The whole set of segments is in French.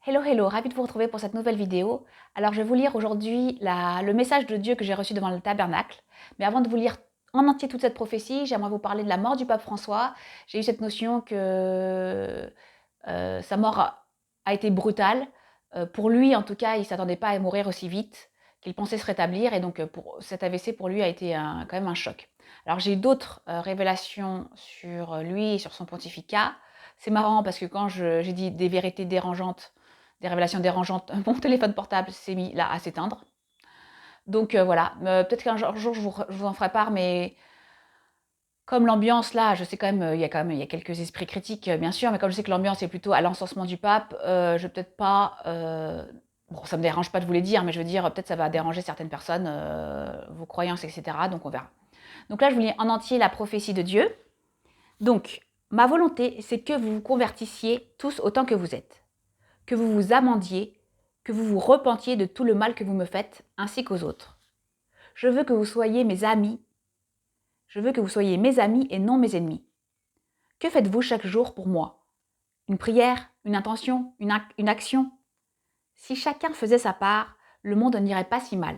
Hello, hello, ravi de vous retrouver pour cette nouvelle vidéo. Alors, je vais vous lire aujourd'hui le message de Dieu que j'ai reçu devant le tabernacle. Mais avant de vous lire en entier toute cette prophétie, j'aimerais vous parler de la mort du pape François. J'ai eu cette notion que sa mort a été brutale. Pour lui, en tout cas, il ne s'attendait pas à mourir aussi vite, qu'il pensait se rétablir. Et donc, cet AVC, pour lui, a été quand même un choc. Alors, j'ai eu d'autres révélations sur lui et sur son pontificat. C'est marrant parce que quand j'ai dit des vérités dérangeantes, des révélations dérangeantes, mon téléphone portable s'est mis là à s'éteindre. Donc voilà, peut-être qu'un jour je vous en ferai part, mais comme l'ambiance là, je sais il y a quelques esprits critiques bien sûr, mais comme je sais que l'ambiance est plutôt à l'encensement du pape, je vais peut-être pas, bon ça me dérange pas de vous les dire, mais je veux dire peut-être ça va déranger certaines personnes, vos croyances etc. Donc on verra. Donc là je vous lis en entier la prophétie de Dieu. Donc ma volonté c'est que vous vous convertissiez tous autant que vous êtes, que vous vous amendiez, que vous vous repentiez de tout le mal que vous me faites, ainsi qu'aux autres. Je veux que vous soyez mes amis. Je veux que vous soyez mes amis et non mes ennemis. Que faites-vous chaque jour pour moi? Une prière, une intention, une action? Si chacun faisait sa part, le monde n'irait pas si mal.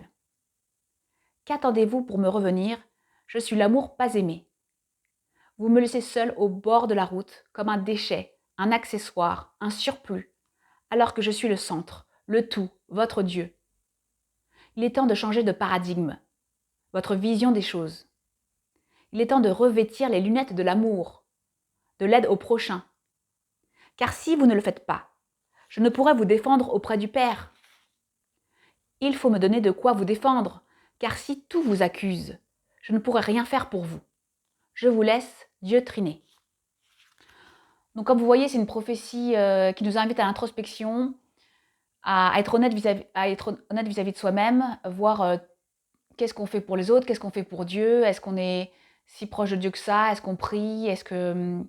Qu'attendez-vous pour me revenir? Je suis l'amour pas aimé. Vous me laissez seul au bord de la route, comme un déchet, un accessoire, un surplus, alors que je suis le centre, le tout, votre Dieu. Il est temps de changer de paradigme, votre vision des choses. Il est temps de revêtir les lunettes de l'amour, de l'aide au prochain. Car si vous ne le faites pas, je ne pourrai vous défendre auprès du Père. Il faut me donner de quoi vous défendre, car si tout vous accuse, je ne pourrai rien faire pour vous. Je vous laisse, Dieu triné. Donc comme vous voyez, c'est une prophétie qui nous invite à l'introspection, à être honnête vis-à-vis de soi-même, voir qu'est-ce qu'on fait pour les autres, qu'est-ce qu'on fait pour Dieu, est-ce qu'on est si proche de Dieu que ça, est-ce qu'on prie, est-ce que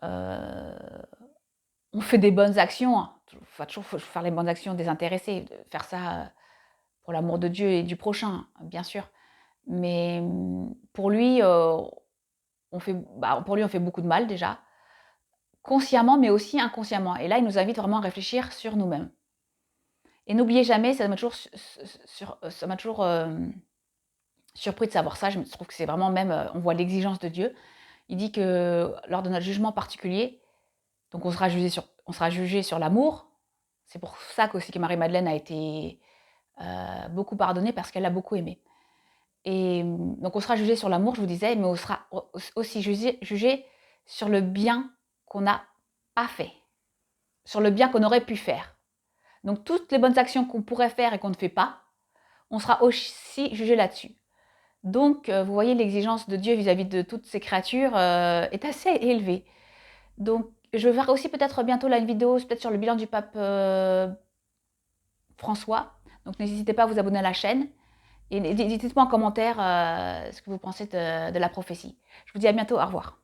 on fait des bonnes actions. Faut toujours faire les bonnes actions désintéressées, faire ça pour l'amour de Dieu et du prochain, bien sûr. Mais pour lui, on fait beaucoup de mal déjà, consciemment, mais aussi inconsciemment. Et là, il nous invite vraiment à réfléchir sur nous-mêmes. Et n'oubliez jamais, ça m'a toujours surpris de savoir ça. Je trouve que c'est vraiment même, on voit l'exigence de Dieu. Il dit que lors de notre jugement particulier, donc on sera jugé sur l'amour. C'est pour ça qu'aussi que Marie-Madeleine a été beaucoup pardonnée parce qu'elle a beaucoup aimé. Et donc on sera jugé sur l'amour, je vous disais, mais on sera aussi jugé sur le bien qu'on n'a pas fait, sur le bien qu'on aurait pu faire. Donc toutes les bonnes actions qu'on pourrait faire et qu'on ne fait pas, on sera aussi jugé là-dessus. Donc vous voyez, l'exigence de Dieu vis-à-vis de toutes ces créatures est assez élevée. Donc je vais faire aussi peut-être bientôt là une vidéo peut-être sur le bilan du pape François. Donc n'hésitez pas à vous abonner à la chaîne. Et dites-moi en commentaire ce que vous pensez de la prophétie. Je vous dis à bientôt, au revoir.